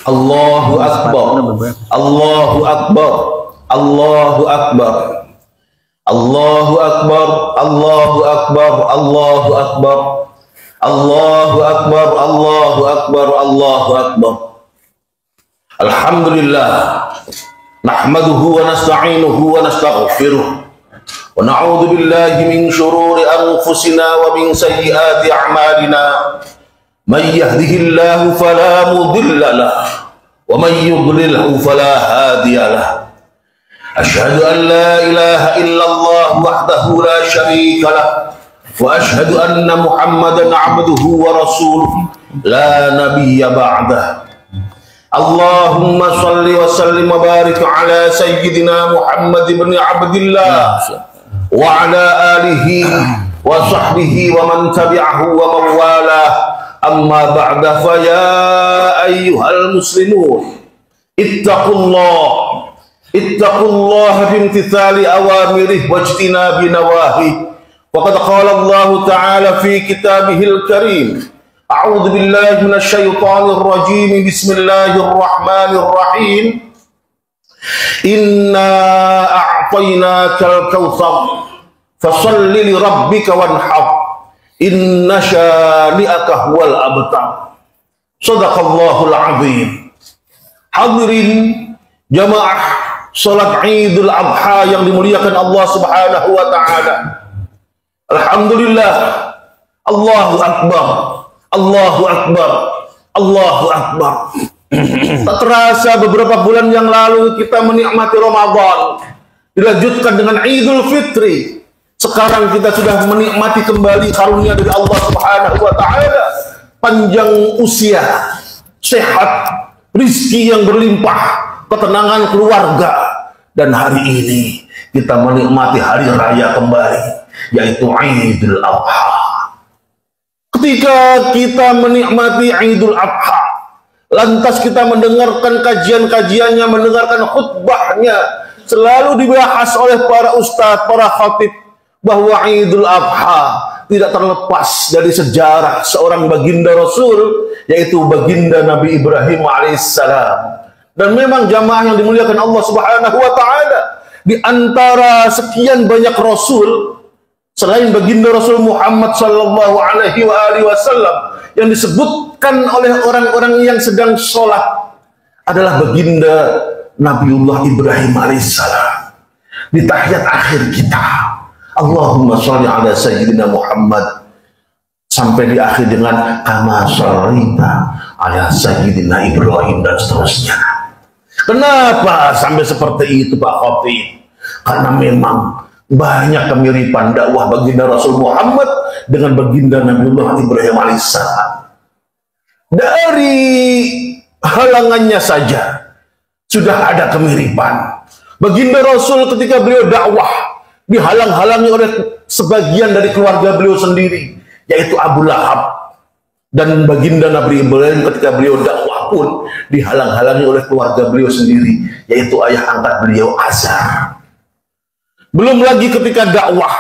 Allahu Akbar, Allahu Akbar, Allahu Akbar, Allahu Akbar, Allahu Akbar, Allahu Akbar, Allahu Akbar, Allahu Akbar, Allahu Akbar. Alhamdulillah, nahmaduhu wa nasta'inuhu wa nastaghfiruh, wa na'udzu billahi min shururi anfusina wa min sayyiati a'malina. Man yahdihillahu fala mudilla lahu wa man yudlilhu fala hadiya lahu. Asyhadu an la ilaha illallah wahdahu la syarika lahu wa asyhadu anna Muhammadan 'abduhu wa rasuluhu la nabiyya ba'dahu. Allahumma salli wa sallim wa barik ala sayyidina Muhammad ibn Abdillah wa ala alihi wa sahbihi wa man tabi'ahu wa man walah. Amma ba'da, fa ya ayyuhal muslimun ittaqullah bimtithali awamirih wajtinabi nawahih. Faqad qala Allah ta'ala fi kitabihil karim, a'udzu billahi minasy syaithanir rajim, bismillahirrahmanirrahim. Inna a'tainakal kautsar fasholli li rabbika wanhar, inna syani'aka huwal abtar. Shadaqallahul azim. Hadirin jamaah salat Idul Adha yang dimuliakan Allah Subhanahu wa taala. Alhamdulillah, Allahu Akbar, Allahu Akbar, Allahu Akbar. Tak terasa beberapa bulan yang lalu kita menikmati Ramadan, dilanjutkan dengan Idul Fitri. Sekarang kita sudah menikmati kembali karunia dari Allah Subhanahu wa taala, panjang usia, sehat, rizki yang berlimpah, ketenangan keluarga, dan hari ini kita menikmati hari raya kembali, yaitu Idul Adha. Ketika kita menikmati Idul Adha, lantas kita mendengarkan kajian-kajiannya, mendengarkan khutbahnya, selalu dibahas oleh para ustadz, para khatib, bahwa Idul Adha tidak terlepas dari sejarah seorang baginda Rasul, yaitu baginda Nabi Ibrahim alaihissalam. Dan memang jamaah yang dimuliakan Allah Subhanahu wa taala, di antara sekian banyak Rasul selain baginda Rasul Muhammad sallallahu alaihi wasallam yang disebutkan oleh orang-orang yang sedang sholat adalah baginda Nabiullah Ibrahim alaihissalam. Di tahiyat akhir kita, Allahumma sholli ala sayyidina Muhammad, sampai di akhir dengan kama sholita ala sayyidina Ibrahim, dan seterusnya. Kenapa sampai seperti itu Pak Khatib? Karena memang banyak kemiripan dakwah baginda Rasul Muhammad dengan baginda Nabiullah Ibrahim alaihissalam. Dari halangannya saja sudah ada kemiripan. Baginda Rasul ketika beliau dakwah dihalang-halangi oleh sebagian dari keluarga beliau sendiri, yaitu Abu Lahab. Dan baginda Nabi Ibrahim ketika beliau dakwah pun dihalang-halangi oleh keluarga beliau sendiri, yaitu ayah angkat beliau Azar. Belum lagi ketika dakwah,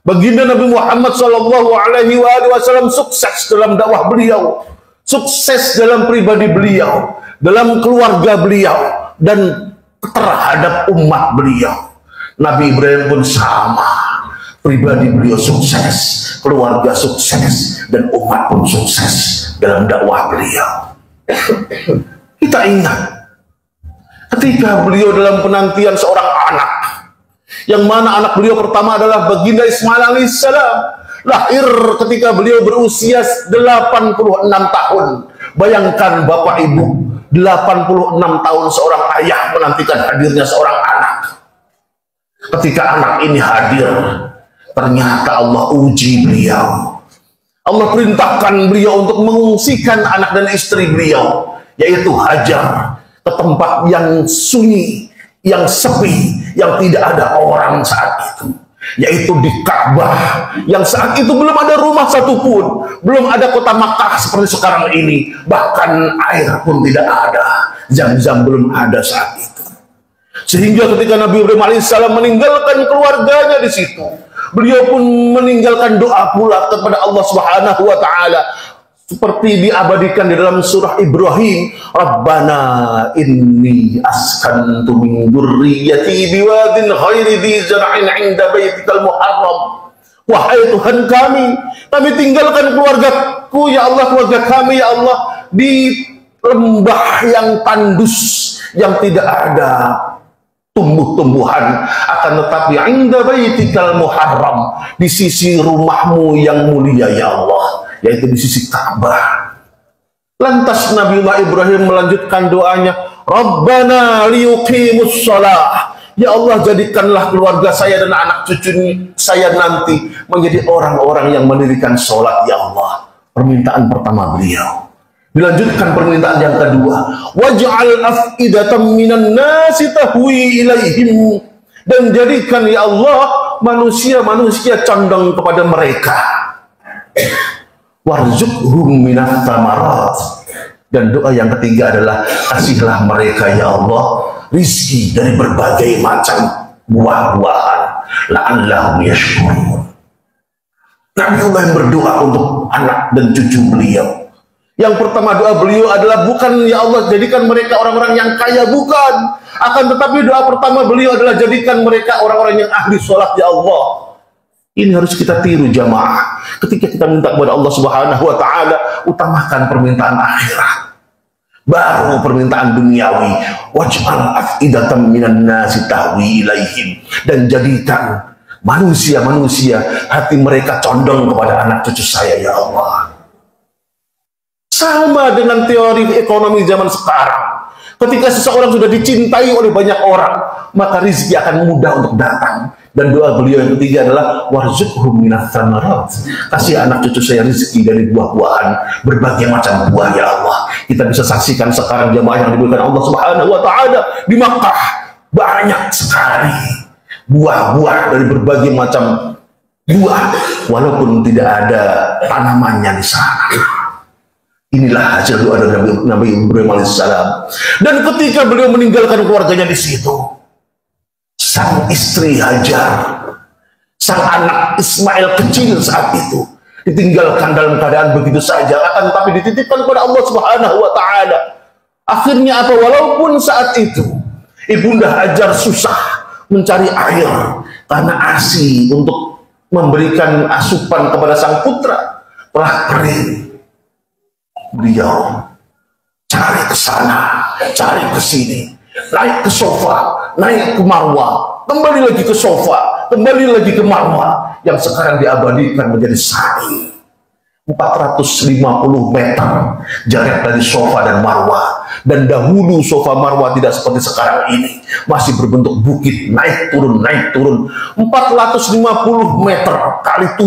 baginda Nabi Muhammad SAW sukses dalam dakwah beliau, sukses dalam pribadi beliau, dalam keluarga beliau, dan terhadap umat beliau. Nabi Ibrahim pun sama, pribadi beliau sukses, keluarga sukses, dan umat pun sukses dalam dakwah beliau. Kita ingat ketika beliau dalam penantian seorang anak, yang mana anak beliau pertama adalah baginda Ismail alaihissalam, lahir ketika beliau berusia 86 tahun. Bayangkan Bapak Ibu, 86 tahun seorang ayah menantikan hadirnya seorang anak. Ketika anak ini hadir, ternyata Allah uji beliau. Allah perintahkan beliau untuk mengungsikan anak dan istri beliau, yaitu Hajar, ke tempat yang sunyi, yang sepi, yang tidak ada orang saat itu, yaitu di Ka'bah, yang saat itu belum ada rumah satupun, belum ada kota Makkah seperti sekarang ini, bahkan air pun tidak ada, Zam-Zam belum ada saat itu. Sehingga ketika Nabi Ibrahim alaihissalam meninggalkan keluarganya di situ, beliau pun meninggalkan doa pula kepada Allah Subhanahu wa taala. seperti diabadikan di dalam surah Ibrahim, Rabbana inni askantu min dzurriyyati biwadin ghairi dzi zar'in 'inda baitikal muharram. Wahai Tuhan kami tinggalkan keluargaku ya Allah, keluarga kami ya Allah, di lembah yang tandus, yang tidak ada tumbuh-tumbuhan, akan tetapi 'inda baitikal muharram, di sisi rumahmu yang mulia ya Allah, yaitu di sisi Ka'bah. Lantas Nabiullah Ibrahim melanjutkan doanya, Rabbana liyuqimus shalah. Ya Allah, jadikanlah keluarga saya dan anak cucu saya nanti menjadi orang-orang yang mendirikan sholat ya Allah. Permintaan pertama beliau. Dilanjutkan permintaan yang kedua, waj'al af'idatan minan nasi tahwi ilaihim, dan jadikan ya Allah manusia-manusia condong kepada mereka. Warzuqhum minats tsamarat, dan doa yang ketiga adalah kasihlah mereka ya Allah rizki dari berbagai macam buah-buahan, la'allahum yashkurun. Nabiullah yang berdoa untuk anak dan cucu beliau. Yang pertama doa beliau adalah bukan ya Allah jadikan mereka orang-orang yang kaya, bukan, akan tetapi doa pertama beliau adalah jadikan mereka orang-orang yang ahli sholat ya Allah. Ini harus kita tiru jamaah. Ketika kita minta kepada Allah Subhanahu wa Ta'ala, utamakan permintaan akhirat, baru permintaan duniawi. Waj'al af'idatan minan nasi tahwi ilaihim, dan jadikan manusia-manusia hati mereka condong kepada anak cucu saya ya Allah. Sama dengan teori ekonomi zaman sekarang. Ketika seseorang sudah dicintai oleh banyak orang, maka rizki akan mudah untuk datang. Dan doa beliau yang ketiga adalah warzuqhum minats tsamarat, kasih anak cucu saya rizki dari buah-buahan, berbagai macam buah ya Allah. Kita bisa saksikan sekarang jamaah yang diberikan Allah Subhanahu wa Ta'ala di Makkah, banyak sekali buah-buah dari berbagai macam buah, walaupun tidak ada tanamannya di sana. Inilah hasil doa dari Nabi Ibrahim alaihissalam. Dan ketika beliau meninggalkan keluarganya di situ, sang istri Hajar, sang anak Ismail kecil saat itu ditinggalkan dalam keadaan begitu saja, akan tapi dititipkan kepada Allah Subhanahu wa Ta'ala. Akhirnya apa? Walaupun saat itu Ibunda Hajar susah mencari air karena ASI untuk memberikan asupan kepada sang putra telah kering, beliau cari ke sana, cari ke sini, naik ke sofa, naik ke marwah, kembali lagi ke sofa, kembali lagi ke marwah, yang sekarang diabadikan menjadi sa'i 450 meter jarak dari sofa dan marwah. Dan dahulu sofa marwah tidak seperti sekarang ini, masih berbentuk bukit, naik turun 450 meter kali 7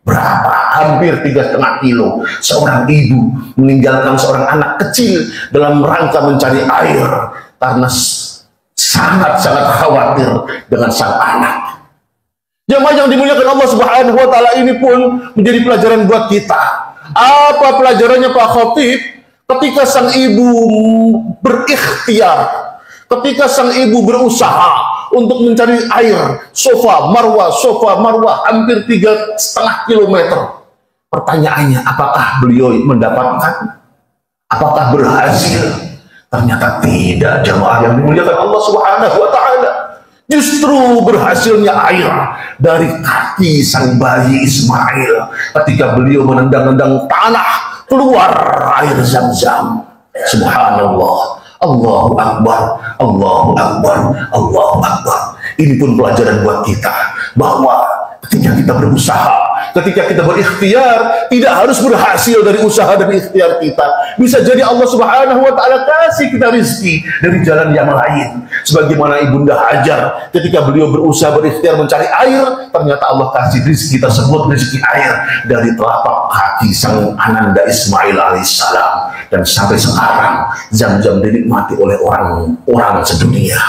berapa? Hampir 3,5 kilo. Seorang ibu meninggalkan seorang anak kecil dalam rangka mencari air karena sangat-sangat khawatir dengan sang anak. Jamaah yang dimuliakan Allah Subhanahu wa Ta'ala, ini pun menjadi pelajaran buat kita. Apa pelajarannya Pak Khatib? Ketika sang ibu berikhtiar, ketika sang ibu berusaha untuk mencari air, sofa marwah hampir 3,5 kilometer. Pertanyaannya, apakah beliau mendapatkan? Apakah berhasil? Ternyata tidak, jamaah yang dimuliakan Allah Subhanahu wa Ta'ala. Justru berhasilnya air dari kaki sang bayi Ismail ketika beliau menendang-nendang tanah, keluar air Zam-Zam. Subhanallah. Allahu Akbar, Allahu Akbar, Allahu Akbar. Ini pun pelajaran buat kita, bahwa ketika kita berusaha, ketika kita berikhtiar, tidak harus berhasil dari usaha dan ikhtiar kita. Bisa jadi Allah Subhanahu wa Ta'ala kasih kita rizki dari jalan yang lain. Sebagaimana Ibunda Hajar, ketika beliau berusaha berikhtiar mencari air, ternyata Allah kasih rizki tersebut, rizki air dari telapak kaki sang ananda Ismail alaihissalam. Dan sampai sekarang Zam-Zam dinikmati oleh orang-orang sedunia.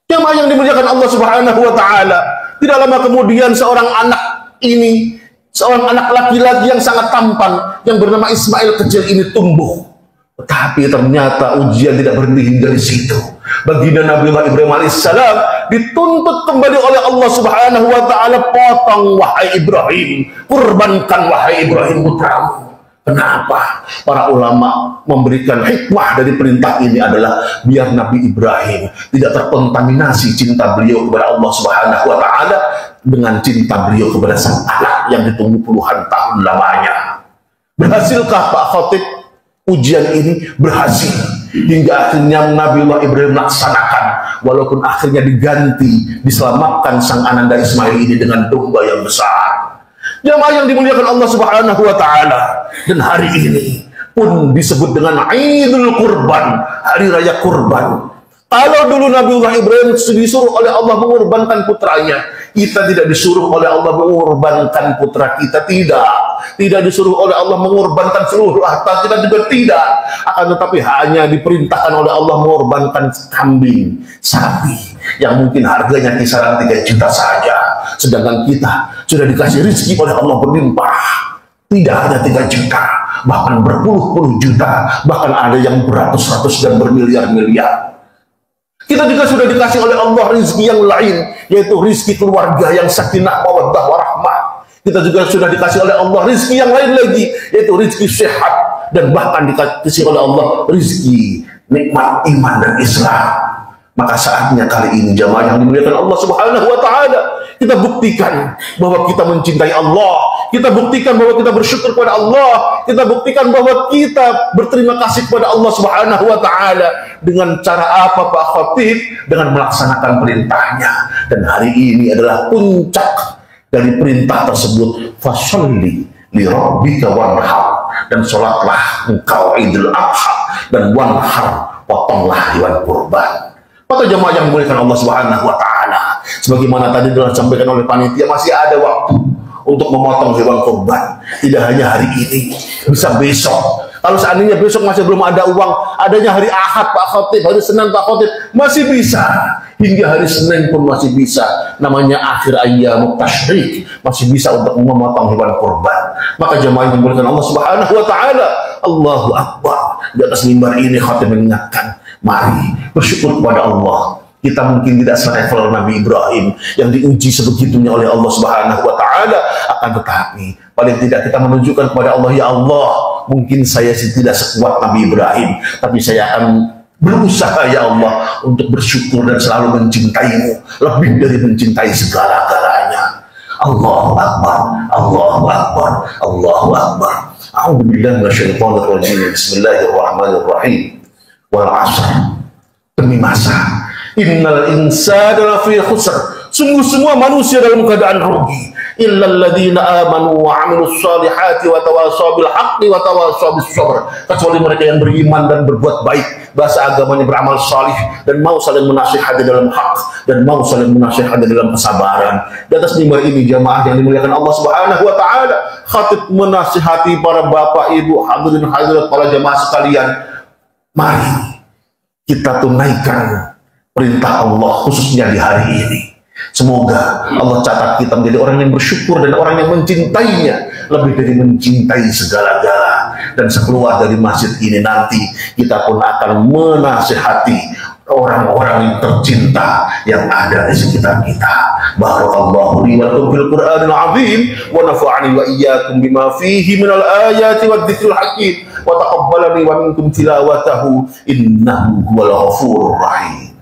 Jamaah yang dimuliakan Allah Subhanahu wa Ta'ala, tidak lama kemudian seorang anak ini, seorang anak laki-laki yang sangat tampan yang bernama Ismail kecil ini tumbuh. Tetapi ternyata ujian tidak berhenti dari situ. Baginda Nabiullah Ibrahim alaihissalam dituntut kembali oleh Allah Subhanahu wa Ta'ala, potong wahai Ibrahim, kurbankan wahai Ibrahim putramu. Kenapa para ulama memberikan hikmah dari perintah ini adalah biar Nabi Ibrahim tidak terkontaminasi cinta beliau kepada Allah Subhanahu wa Ta'ala dengan cinta beliau kepada sang anak yang ditunggu puluhan tahun lamanya. Berhasilkah Pak Khatib ujian ini? Berhasil, hingga akhirnya Nabiullah Ibrahim melaksanakan, walaupun akhirnya diganti, diselamatkan sang ananda Ismail ini dengan domba yang besar. Jamaah yang dimuliakan Allah Subhanahu wa Ta'ala, dan hari ini pun disebut dengan Idul Kurban, hari raya kurban. Kalau dulu Nabiullah Ibrahim disuruh oleh Allah mengorbankan putranya, kita tidak disuruh oleh Allah mengorbankan putra kita, tidak disuruh oleh Allah mengorbankan seluruh harta kita, juga tidak. Akan tetapi hanya diperintahkan oleh Allah mengorbankan kambing, sapi yang mungkin harganya kisaran 3 juta saja, sedangkan kita sudah dikasih rezeki oleh Allah berlimpah. Tidak hanya 3 juta, bahkan berpuluh-puluh juta, bahkan ada yang beratus-ratus dan bermiliar-miliar. Kita juga sudah dikasih oleh Allah rezeki yang lain, yaitu rezeki keluarga yang sakinah, mawaddah, warahmah. Kita juga sudah dikasih oleh Allah rezeki yang lain lagi, yaitu rezeki sehat, dan bahkan dikasih oleh Allah rezeki nikmat iman dan Islam. Maka saatnya kali ini jamaah yang dimuliakan Allah Subhanahu wa Ta'ala, kita buktikan bahwa kita mencintai Allah, kita buktikan bahwa kita bersyukur kepada Allah, kita buktikan bahwa kita berterima kasih kepada Allah Subhanahu wa Ta'ala. Dengan cara apa Pak Khatib? Dengan melaksanakan perintahnya. Dan hari ini adalah puncak dari perintah tersebut, fasholli li rabbika wanhar, dan sholatlah engkau Idul Adha, dan wanhar, potonglah hewan kurban. Maka jemaah yang dimuliakan Allah Subhanahu wa Ta'ala, sebagaimana tadi telah disampaikan oleh panitia, masih ada waktu untuk memotong hewan kurban. Tidak hanya hari ini, bisa besok. Kalau seandainya besok masih belum ada uang, adanya hari Ahad Pak Khatib, hari Senin Pak Khatib, masih bisa. Hingga hari Senin pun masih bisa. Namanya akhir ayyamut tasyrik, masih bisa untuk memotong hewan kurban. Maka jemaah yang dimuliakan Allah Subhanahu wa Ta'ala, Allahu Akbar. Di atas mimbar ini Khatib mengingatkan, mari bersyukur kepada Allah. Kita mungkin tidak selevel Nabi Ibrahim yang diuji sebegitunya oleh Allah Subhanahu wa Ta'ala, akan tetapi paling tidak kita menunjukkan kepada Allah, ya Allah, mungkin saya tidak sekuat Nabi Ibrahim, tapi saya akan berusaha ya Allah untuk bersyukur dan selalu mencintaimu lebih dari mencintai segala-galanya. Allahu Akbar, Allahu Akbar, Allahu Akbar. A'udzu billahi minasyaitonir rajim. Bismillahirrahmanirrahim. Wal 'asr, demi masa, innal insana lafi khusr, sungguh semua manusia dalam keadaan rugi, illal ladzina amanu wa 'amilus solihati wa tawasaw bil haqqi wa tawasaw bis sabr, kecuali mereka yang beriman dan berbuat baik, bahasa agamanya beramal salih, dan mau saling menasihati dalam hak, dan mau saling menasihati dalam kesabaran. Di atas mimbar ini jamaah yang dimuliakan Allah Subhanahu wa Ta'ala, Khatib menasihati para bapak, ibu, hadirin hadirat, para jamaah sekalian, mari kita tunaikan perintah Allah khususnya di hari ini. Semoga Allah catat kita menjadi orang yang bersyukur dan orang yang mencintainya lebih dari mencintai segala-gala. Dan sekeluar dari masjid ini nanti kita pun akan menasihati orang-orang yang tercinta yang ada di sekitar kita. Barakallahu li wa lakum fil Qur'anil azim, wa nafa'ani wa iyyakum bima fihi minal ayati wad dzikril hakim, wa taqabbalani wa minkum tilawatahu innahu huwal ghafurur rahim.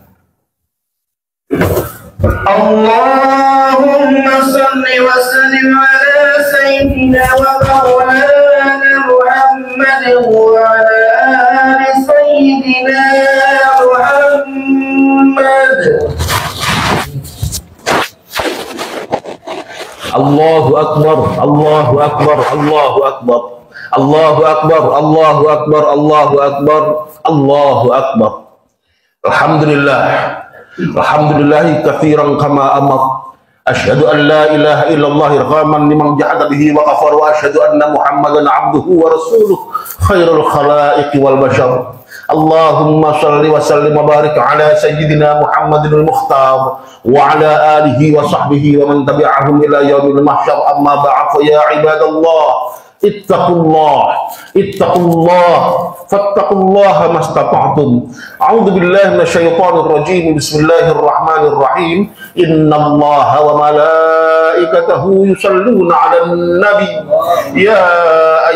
Allahumma salli wa sallim ala sayyidina wa maulana Muhammad wa ala ali sayyidina Muhammad. Allahu Akbar, Allahu Akbar, Allahu Akbar, Allahu Akbar, Allahu Akbar, Allahu Akbar, Allahu Akbar. Alhamdulillah, alhamdulillahi katsiran kama amar. Asyhadu an la ilaha illallah irghaman liman jahada bihi wa kafar, wa asyhadu anna Muhammadan abduhu wa rasuluh khairul khalaiqi wal bashar. Allahumma salli wa sallim wa barik ala sayyidina Muhammadin al-Mukhtar wa ala alihi wa sahbihi wa man tabi'ahum ila yaumil mahsyar. Amma ba'd, fa ya ibadallah, ittaqullah, ittaqullah, fattaqullaha mastata'tum. A'udzu billahi minasyaitonir rajim. Bismillahirrahmanirrahim. Innallaha wa malaikatahu yusalluna 'alan nabi ya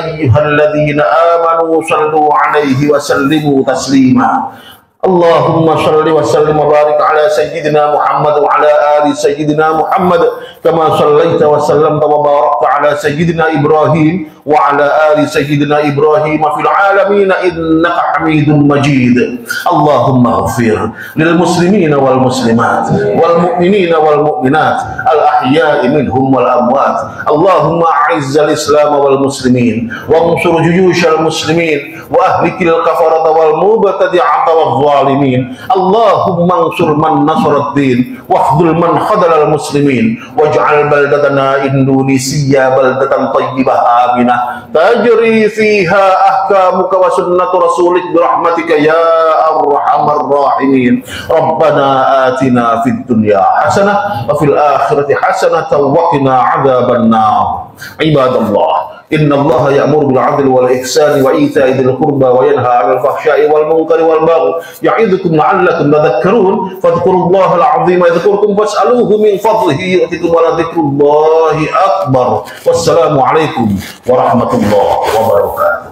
ayyuhalladzina amanu sallu alaihi wa sallimu taslima. Allahumma salli wa sallim wa barik ala sayyidina Muhammad wa ala ali sayyidina Muhammad kama sallaita wa sallamta wa barakta ala sayyidina Ibrahim wa ala ali sayyidina Ibrahim fil alamin innaka Hamidum Majid. Allahumma ighfir lil muslimina wal muslimat wal mu'minina wal mu'minat al ahya'i minhum wal amwat. Allahumma a'izzal islam wal muslimin wa ansur juyushal muslimin wa ahlikil kafarata wal mubtadi'ata wal zalimin. Allahumma ansur man nasara ad-din wahdul man khadala al-muslimin waj'al baldatana Indonesia baldatan tayyibah aminah tajri fiha ahkamuka wa sunnatu rasulik birahmatika ya arhamar rahimin. Rabbana atina fid dunya hasanah wa fil akhirati hasanah wa qina adzaban nar. Ibadallah, inna Allah ya'muru bil 'adli wal ihsani wa ita'i dzil qurba wa yanha 'anil fahsya'i wal munkari wal baghi ya'idukum la'allakum tadhakkarun fadhkurullaha al-'azima yadhkurkum was'aluhu min fadlihi yu'tikum wa la dzikrullahi akbar. Wassalamu alaikum warahmatullahi wabarakatuh.